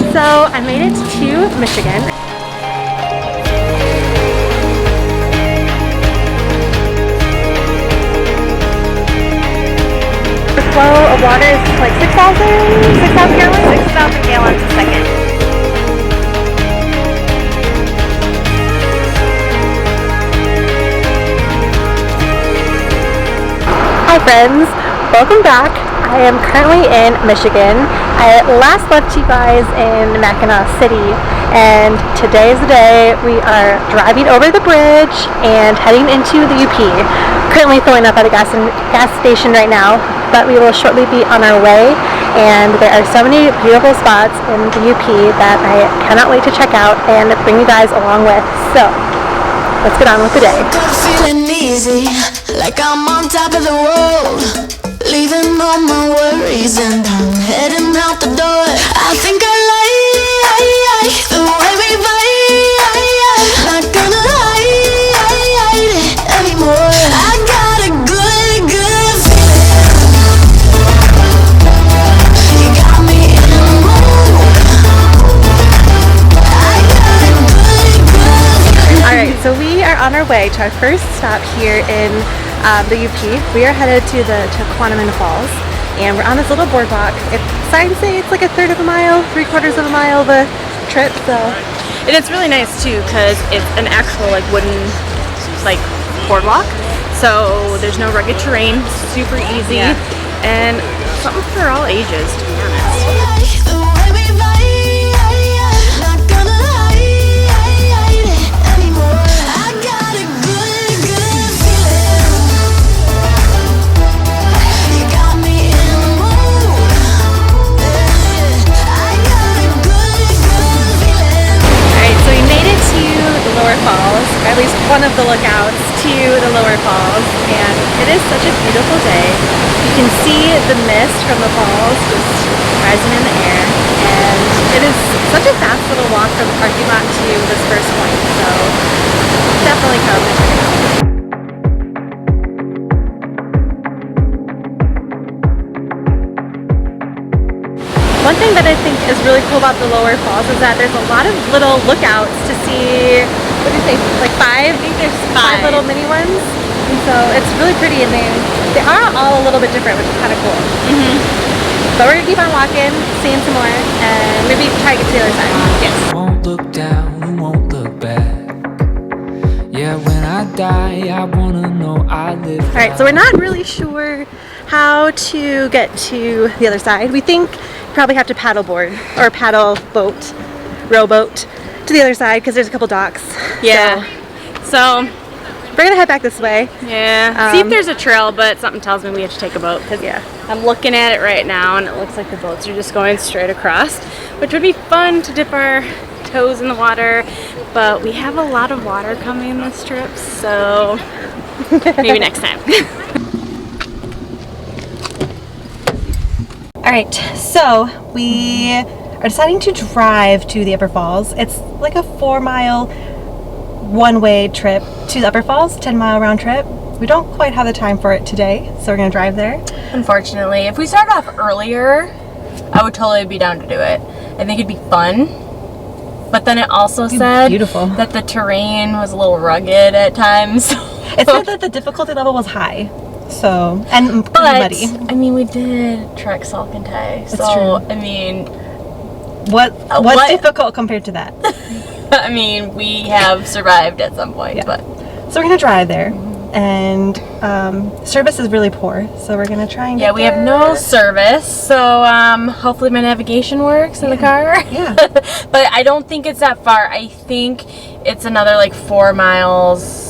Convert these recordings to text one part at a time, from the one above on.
So I made it to Michigan. The flow of water is like 6,000 gallons? 6,000 gallons a second. Hi friends, welcome back. I am currently in Michigan. I last left you guys in Mackinac City, and today is the day. We are driving over the bridge and heading into the UP. Currently filling up at a gas station right now, but we will shortly be on our way, and there are so many beautiful spots in the UP that I cannot wait to check out and bring you guys along with. So let's get on with the day. Feeling easy, like I'm on top of the world, leaving all my worries and I'm heading out the door. I think I like the way we vibe, not gonna hide it anymore. I got a good feeling, you got me in the mood. I got a good feeling. Alright, so we are on our way to our first stop here in the UP. We are headed to the Falls, and we're on this little boardwalk. Signs say it's like a third of a mile, 3/4 of a mile of a trip, so. And it's really nice too because it's an actual like wooden like boardwalk, so there's no rugged terrain, super easy, and something for all ages, to be honest. The way we vibe, not gonna hide it anymore. I got a good feeling, you got me in the mood. I got a good feeling. Alright, so we made it to the lower falls, or at least one of the lookouts to the lower falls, and it is such a beautiful day. You can see the mist from the falls just rising in the air, and it is such a fast little walk from the parking lot to this first point, so definitely come and check it out. One thing that I think is really cool about the lower falls is that there's a lot of little lookouts to see, what do you say, like 5? I think there's 5 little mini ones. And so it's really pretty, and they are all a little bit different, which is kind of cool. But we're gonna keep on walking, seeing some more, and maybe try to get to the other side. Yes. Won't look down, you won't look back. Yeah, when I die, I wanna know I live. Alright, so we're not really sure how to get to the other side. We think you probably have to paddleboard or paddle boat, rowboat to the other side because there's a couple docks. Yeah. So we're gonna head back this way. yeah, see if there's a trail, but something tells me we have to take a boat because Yeah. I'm looking at it right now and it looks like the boats are just going straight across, which would be fun to dip our toes in the water, but we have a lot of water coming this trip, so maybe next time. Alright, so we are deciding to drive to the Upper Falls. It's like a 4-mile one-way trip to the Upper Falls, 10-mile round trip. We don't quite have the time for it today, so we're gonna drive there. Unfortunately, if we started off earlier, I would totally be down to do it. I think it'd be fun. But then it also said beautiful. that the terrain was a little rugged at times. It said that the difficulty level was high, so, and pretty muddy. I mean, we did trek Salcantay, so true. I mean, what's difficult compared to that? I mean, we have survived at some point, but So we're gonna drive there, and service is really poor, so we're gonna try and get we have no service, so hopefully my navigation works in the car. Yeah. But I don't think it's that far. I think it's another like 4 miles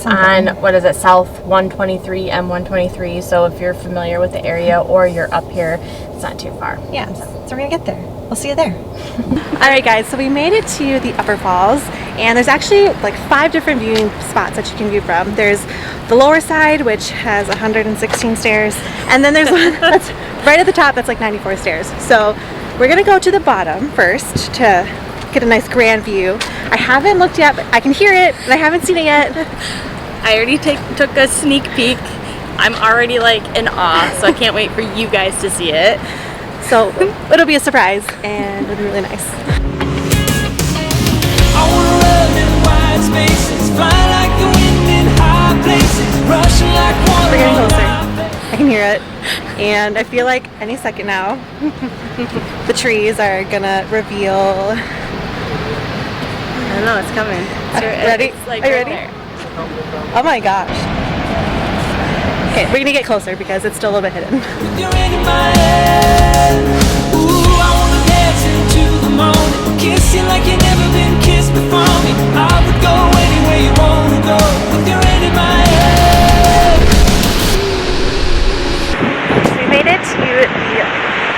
on, what is it, South 123, M123. So if you're familiar with the area or you're up here, it's not too far. Yeah, so we're gonna get there. We'll see you there. Alright guys, so we made it to the Upper Falls, and there's actually like 5 different viewing spots that you can view from. There's the lower side, which has 116 stairs, and then there's one that's right at the top that's like 94 stairs. So we're gonna go to the bottom first to get a nice grand view. I haven't looked yet, but I can hear it, and I haven't seen it yet. I already took a sneak peek. I'm already like in awe, so I can't wait for you guys to see it. So it'll be a surprise and it'll be really nice. I wanna run in wide spaces, fly like the wind in high places, rushing like water. We're getting on closer. my I can hear it. And I feel like any second now, the trees are gonna reveal. I don't know, it's coming. Ready? It's like Are you right ready? there. Oh my gosh. Okay, we're gonna get closer because it's still a little bit hidden. With your hand in my hand. Ooh, I wanna dance into the morning, kiss you like you never been kissed before me. I would go anywhere you wanna go. With your hand in my hand. We made it to the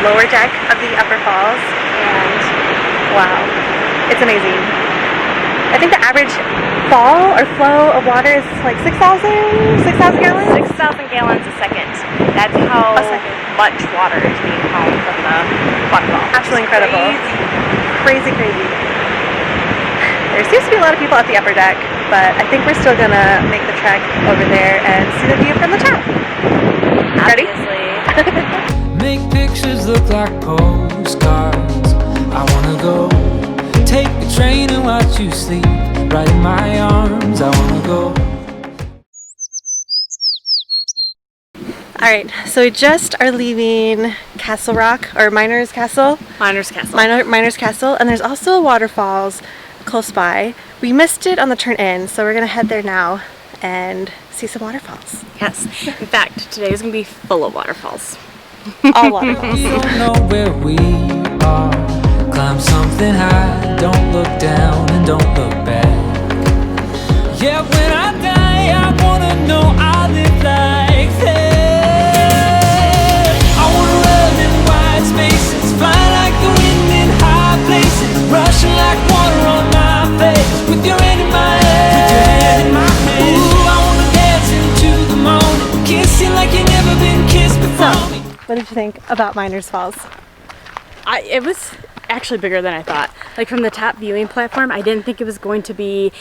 lower deck of the upper falls, and wow, it's amazing. I think the average fall or flow of water is like 6,000 gallons? 6,000 gallons a second. That's how A second. much water is being hauled from the waterfall. Absolutely incredible. Crazy, crazy. There seems to be a lot of people at the upper deck, but I think we're still gonna make the trek over there and see the view from the top. Ready? Obviously. Make pictures look like postcards. I wanna go take the train and watch you sleep right in my arms. I wanna go. Alright, so we just are leaving Castle Rock, or Miner's Castle. Miner's Castle. Miner's Castle, and there's also waterfalls close by. We missed it on the turn in, so we're gonna head there now and see some waterfalls. Yes. In fact, today is going to be full of waterfalls. All waterfalls. We don't know where we are. Climb something high, don't look down and don't look back. Yeah, when I die, I wanna know I live like that. I wanna run in wide spaces, fly like the wind in high places, rushing like water on my face. With your hand in my hand, ooh, I wanna dance into the morning, kiss you like you never been kissed before me. What did you think about Miner's Falls? It was actually bigger than I thought. Like from the top viewing platform, I didn't think it was going to be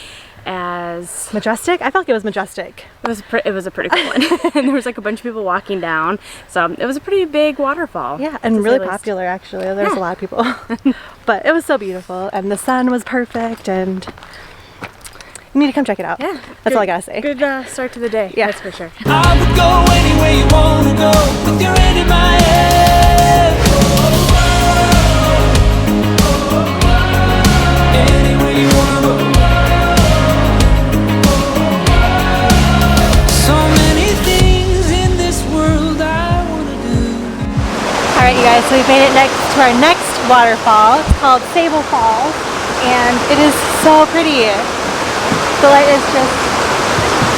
as Majestic? I felt like it was majestic. it was a pretty cool one. And there was like a bunch of people walking down, so it was a pretty big waterfall. Yeah, to and say really the least. popular actually. There was a lot of people. But it was so beautiful, and the sun was perfect, and you need to come check it out. Yeah, That's all I gotta say. Good start to the day. Yeah. That's for sure. I would go anywhere you wanna go. With your hand in my hand. Anywhere you wanna go. So many things in this world I wanna do. Alright you guys, so we've made it to our next waterfall. It's called Sable Falls, and it is so pretty. The light is just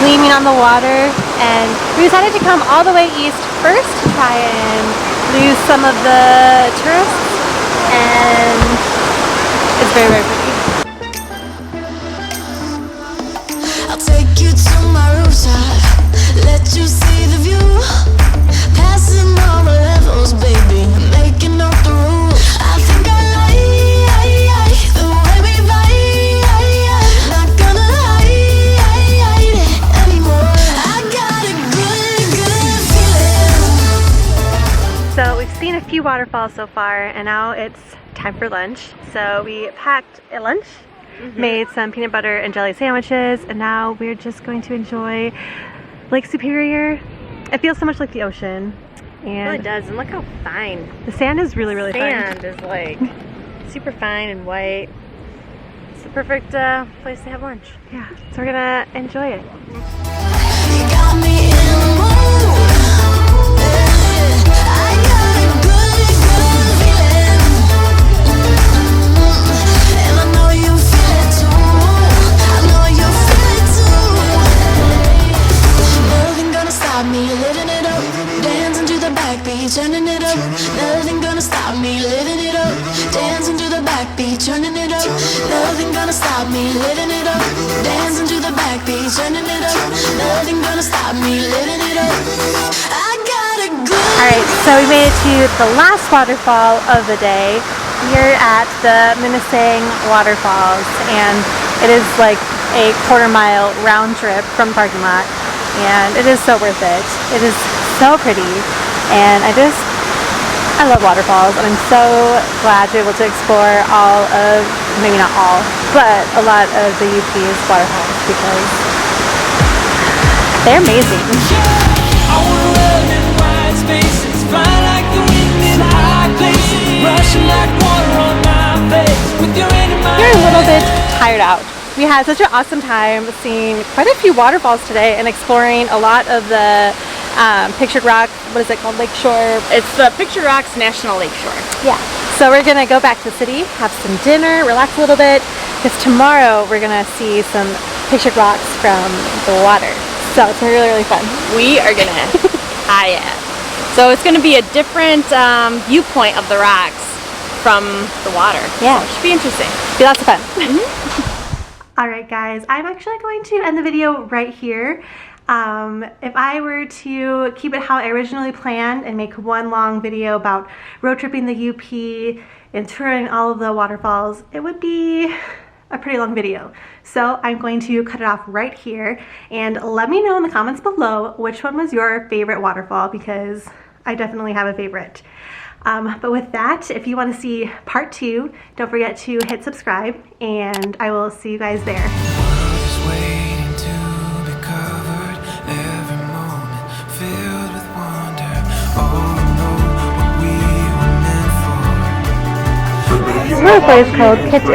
gleaming on the water, and we decided to come all the way east first to try and lose some of the tourists, and it's very, very pretty. I'll take you to my rooftop, let you see the view. Passing all the levels, baby, making up the rules. I think I like the way we vibe. Not gonna hide it anymore. I got a good feeling. So we've seen a few waterfalls so far, and now it's time for lunch. So we packed a lunch, made some peanut butter and jelly sandwiches, and now we're just going to enjoy Lake Superior. It feels so much like the ocean, It really and does, and look how fine. the sand is really, really fine. Sand is like super fine and white. It's the perfect place to have lunch. Yeah, so we're gonna enjoy it. You got me in the mood. I got a good feeling. And I know you feel it too. I know you feel it too. Nothing gonna stop me living it up. Dancing to the backbeat, turning it up. Nothing gonna stop me living it up. Dancing to the backbeat, turning it up. Nothing gonna stop me living it up. Dancing to the backbeat, turning it up. Nothing gonna stop me living it up. I got a good. Alright, so we made it to the last waterfall of the day. We're at the Minisang Waterfalls, and it is like a quarter-mile round trip from the parking lot, and it is so worth it. It is so pretty, and I just I love waterfalls, and I'm so glad to be able to explore all of, maybe not all, but a lot of the UP's waterfalls because they're amazing. I wanna run in wide spaces, fly like the wind in high places, rushing like water on my face, with your hand in my We're a little bit hand. tired out. We had such an awesome time seeing quite a few waterfalls today and exploring a lot of the Pictured Rock, what is it called, Lakeshore? It's the Picture Rocks National Lakeshore. Yeah. So we're gonna go back to the city, have some dinner, relax a little bit, because tomorrow we're gonna see some Pictured Rocks from the water. So it's gonna be really, really fun. We are gonna kayak. So it's gonna be a different viewpoint of the rocks from the water. Yeah. So it should be interesting. Be lots of fun. Alright guys, I'm actually going to end the video right here. If I were to keep it how I originally planned and make one long video about road tripping the UP and touring all of the waterfalls, it would be a pretty long video. So I'm going to cut it off right here, and let me know in the comments below which one was your favorite waterfall, because I definitely have a favorite. But with that, if you want to see part 2, don't forget to hit subscribe, and I will see you guys there. Just waiting to be covered, every moment filled with wonder. Oh, know what we were meant for. This little place called Kippy.